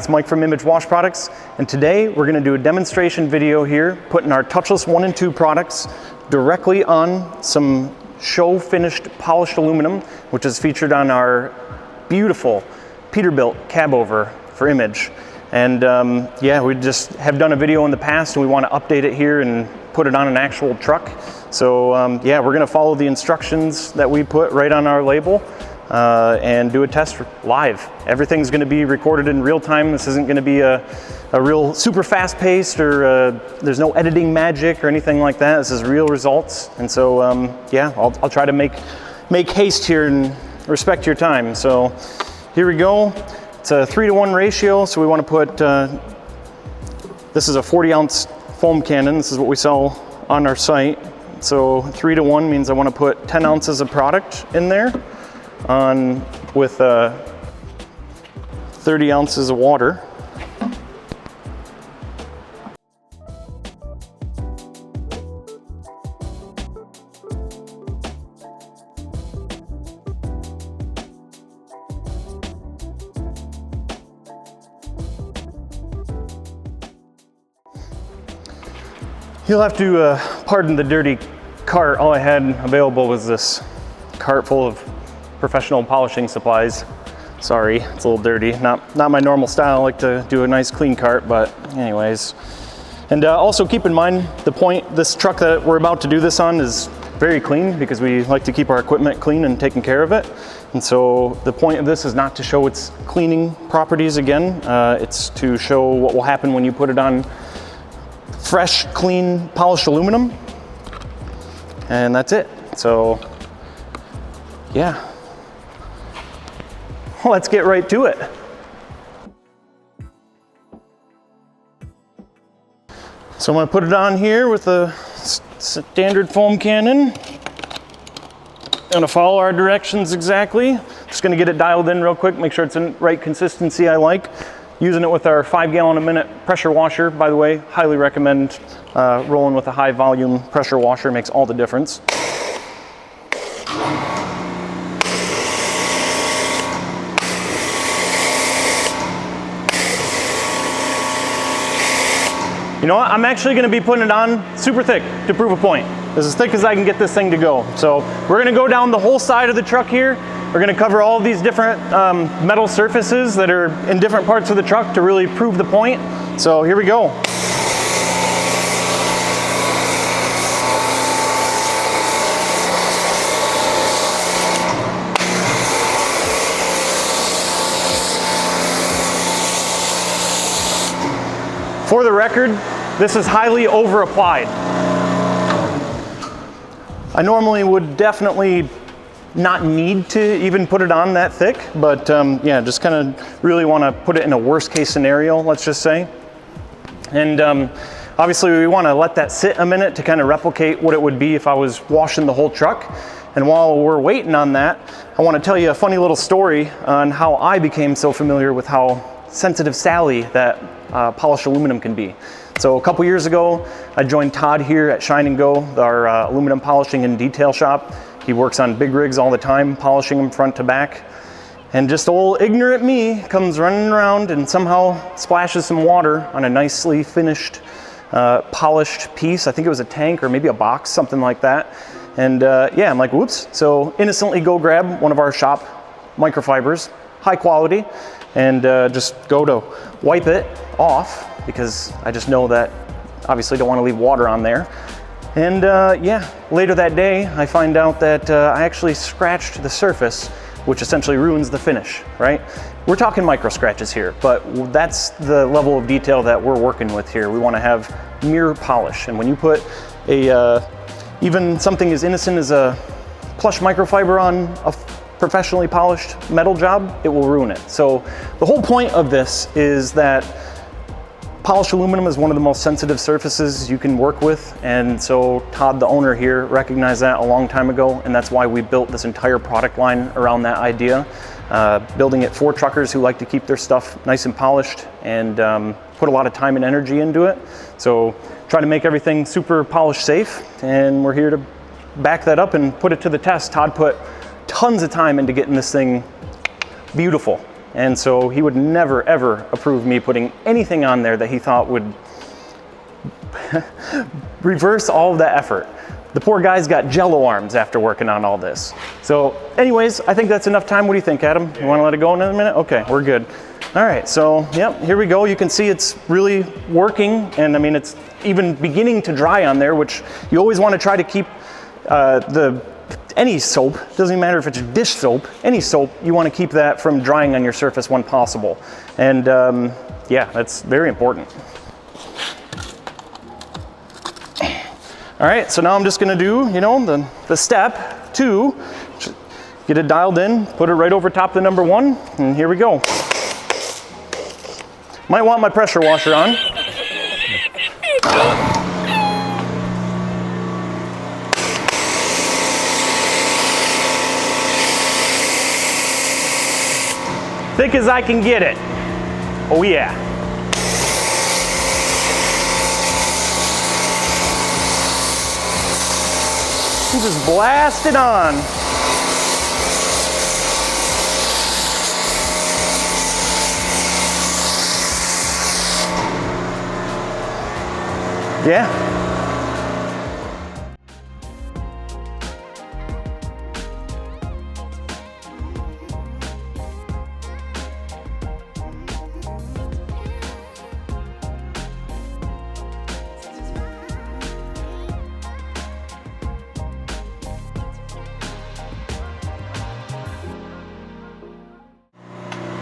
It's Mike from Image Wash Products, and today we're going to do a demonstration video here, putting our Touchless 1 and 2 products directly on some show finished polished aluminum, which is featured on our beautiful Peterbilt cab over for Image. And yeah, we just have done a video in the past and we want to update it here and put it on an actual truck. So yeah, we're going to follow the instructions that we put right on our label and do a test live. Everything's going to be recorded in real time. This isn't going to be a real super fast paced or there's no editing magic or anything like that. This is real results. And so yeah, I'll try to make haste here and respect your time. So here we go. It's a 3-to-1 ratio, so we want to put, this is a 40-ounce foam cannon. This is what we sell on our site. So 3-to-1 means I want to put 10 ounces of product in there with 30 ounces of water. You'll have to pardon the dirty cart. All I had available was this cart full of professional polishing supplies. Sorry, it's a little dirty. Not my normal style. I like to do a nice clean cart, but anyways. And also keep in mind the point, this truck that we're about to do this on is very clean because we like to keep our equipment clean and taking care of it. And so the point of this is not to show its cleaning properties again. It's to show what will happen when you put it on fresh, clean, polished aluminum, and that's it. So yeah, let's get right to it. So I'm going to put it on here with a standard foam cannon. I'm going to follow our directions exactly. Just going to get it dialed in real quick, make sure it's in right consistency I like. Using it with our 5 gallon a minute pressure washer, by the way, highly recommend rolling with a high volume pressure washer, makes all the difference. You know what, I'm actually gonna be putting it on super thick to prove a point. As thick as I can get this thing to go. So we're gonna go down the whole side of the truck here. We're going to cover all of these different metal surfaces that are in different parts of the truck to really prove the point. So here we go. For the record, this is highly over applied. I normally would definitely not need to even put it on that thick, but yeah, just kind of really want to put it in a worst case scenario, let's just say. And obviously we want to let that sit a minute to kind of replicate what it would be if I was washing the whole truck. And while we're waiting on that, I want to tell you a funny little story on how I became so familiar with how sensitive Sally that polished aluminum can be. So a couple years ago, I joined Todd here at Shine and Go, our aluminum polishing and detail shop. He works on big rigs all the time, polishing them front to back. And just old ignorant me comes running around and somehow splashes some water on a nicely finished, polished piece. I think it was a tank or maybe a box, something like that. And yeah, I'm like, whoops. So innocently go grab one of our shop microfibers, high quality, and just go to wipe it off because I just know that obviously don't want to leave water on there. And yeah, later that day, I find out that I actually scratched the surface, which essentially ruins the finish, right? We're talking micro scratches here, but that's the level of detail that we're working with here. We want to have mirror polish. And when you put even something as innocent as a plush microfiber on a professionally polished metal job, it will ruin it. So the whole point of this is that polished aluminum is one of the most sensitive surfaces you can work with, and so Todd, the owner here, recognized that a long time ago, and that's why we built this entire product line around that idea, building it for truckers who like to keep their stuff nice and polished and put a lot of time and energy into it. So try to make everything super polish safe, and we're here to back that up and put it to the test. Todd put tons of time into getting this thing beautiful. And so he would never, ever approve me putting anything on there that he thought would reverse all of that effort. The poor guy's got jello arms after working on all this. So anyways, I think that's enough time. What do you think, Adam? You want to let it go in a minute? Okay, we're good. All right, so yep, here we go. You can see it's really working, and I mean, it's even beginning to dry on there, which you always want to try to keep any soap, doesn't even matter if it's dish soap, any soap, you want to keep that from drying on your surface when possible. And yeah, that's very important. All right, so now I'm just gonna do, you know, the step 2, get it dialed in, put it right over top of the number 1, and here we go. Might want my pressure washer on. Thick as I can get it. Oh yeah. And just blast it on. Yeah.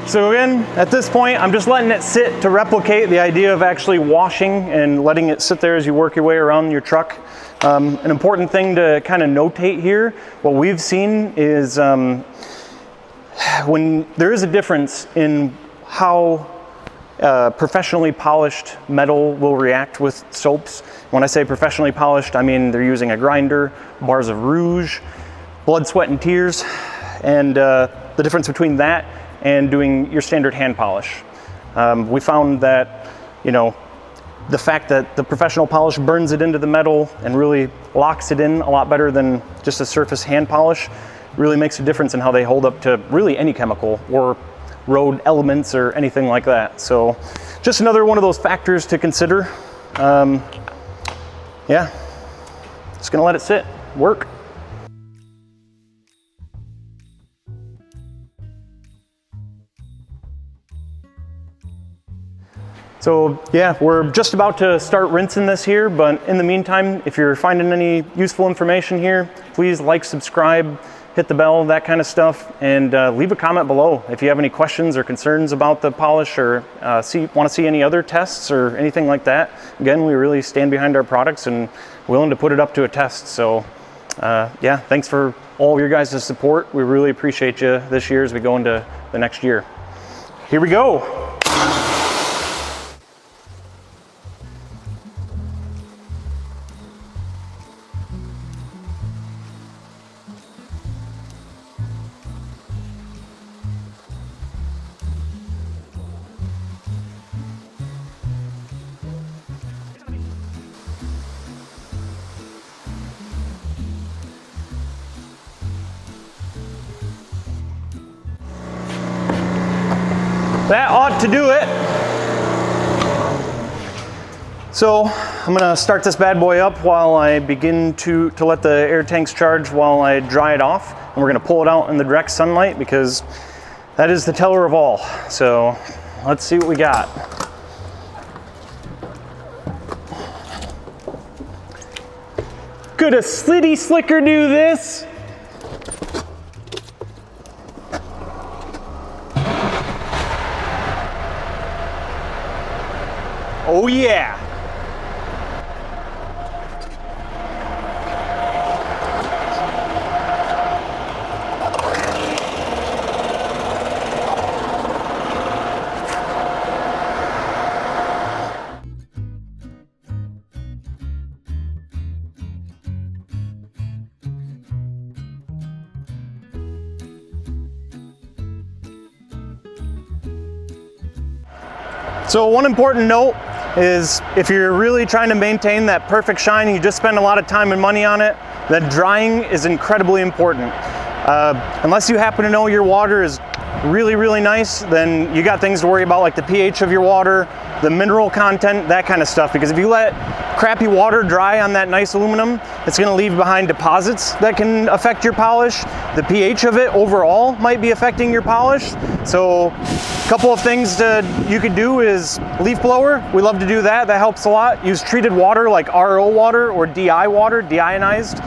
So again, at this point, I'm just letting it sit to replicate the idea of actually washing and letting it sit there as you work your way around your truck. An important thing to kind of notate here, what we've seen is when there is a difference in how professionally polished metal will react with soaps. When I say professionally polished, I mean they're using a grinder, bars of rouge, blood, sweat, and tears, and the difference between that and doing your standard hand polish. We found that, you know, the fact that the professional polish burns it into the metal and really locks it in a lot better than just a surface hand polish really makes a difference in how they hold up to really any chemical or road elements or anything like that. So just another one of those factors to consider. Yeah, just gonna let it sit, work. So yeah, we're just about to start rinsing this here, but in the meantime, if you're finding any useful information here, please like, subscribe, hit the bell, that kind of stuff, and leave a comment below if you have any questions or concerns about the polish or want to see any other tests or anything like that. Again, we really stand behind our products and willing to put it up to a test. So yeah, thanks for all of your guys' support. We really appreciate you this year as we go into the next year. Here we go. That ought to do it. So I'm gonna start this bad boy up while I begin to let the air tanks charge while I dry it off. And we're gonna pull it out in the direct sunlight because that is the teller of all. So let's see what we got. Could a slitty slicker do this? Oh yeah. So one important note is if you're really trying to maintain that perfect shine and you just spend a lot of time and money on it, then drying is incredibly important. Unless you happen to know your water is really, really nice, then you got things to worry about like the pH of your water, the mineral content, that kind of stuff. Because if you let crappy water dry on that nice aluminum, it's gonna leave behind deposits that can affect your polish. The pH of it overall might be affecting your polish. So a couple of things you could do is leaf blower. We love to do that. That helps a lot. Use treated water like RO water or DI water, deionized.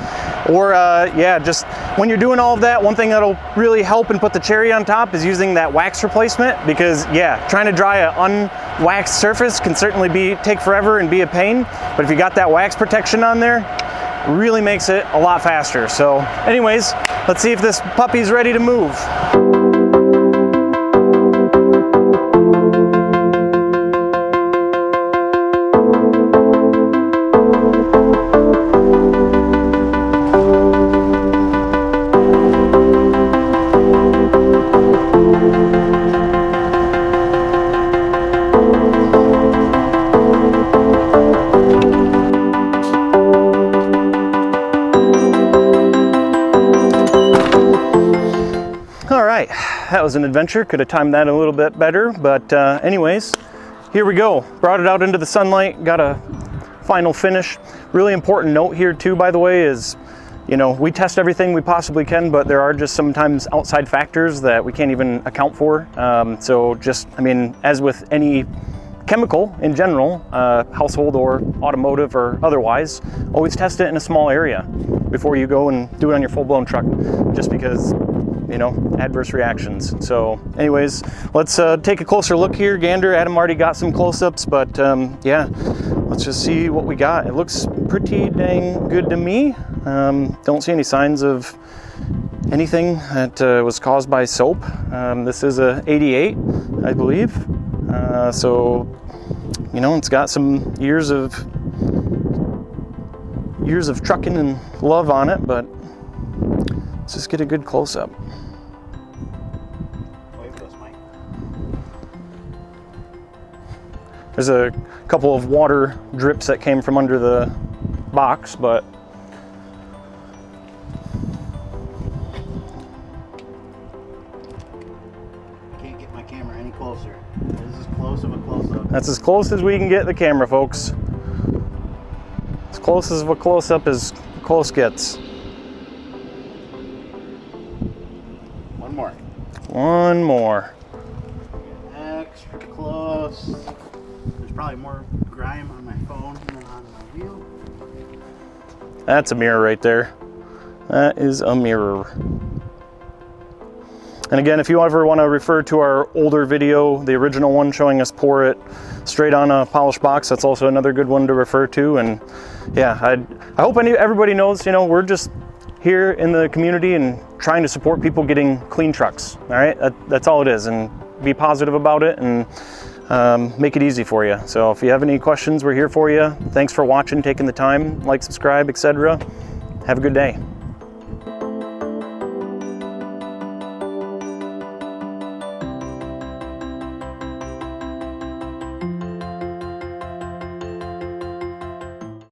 Or yeah, just when you're doing all of that, one thing that'll really help and put the cherry on top is using that wax replacement, because yeah, trying to dry an unwaxed surface can certainly take forever and be a pain. But if you got that wax protection on there, it really makes it a lot faster. So anyways, let's see if this puppy's ready to move. That was an adventure. Could have timed that a little bit better, but anyways, here we go. Brought it out into the sunlight, got a final finish. Really important note here too, by the way, is, you know, we test everything we possibly can, but there are just sometimes outside factors that we can't even account for. So just, I mean, as with any chemical in general, household or automotive or otherwise, always test it in a small area before you go and do it on your full-blown truck, just because, you know, adverse reactions. So anyways, let's take a closer look here. Gander, Adam already got some close-ups, but yeah, let's just see what we got. It looks pretty dang good to me. Don't see any signs of anything that was caused by soap. This is a 88, I believe. So, you know, it's got some years of trucking and love on it, but let's just get a good close-up. There's a couple of water drips that came from under the box, but I can't get my camera any closer. This is close of a close-up. That's as close as we can get the camera, folks. As close as a close-up as close gets. One more. One more. Extra close. There's probably more grime on my phone than on my wheel. That's a mirror right there. That is a mirror. And again, if you ever want to refer to our older video, the original one showing us pour it straight on a polished box, that's also another good one to refer to. And yeah, I hope everybody knows, you know, we're just here in the community and trying to support people getting clean trucks. All right, that's all it is, and be positive about it and make it easy for you. So if you have any questions, we're here for you. Thanks for watching, taking the time, like, subscribe, etc. Have a good day.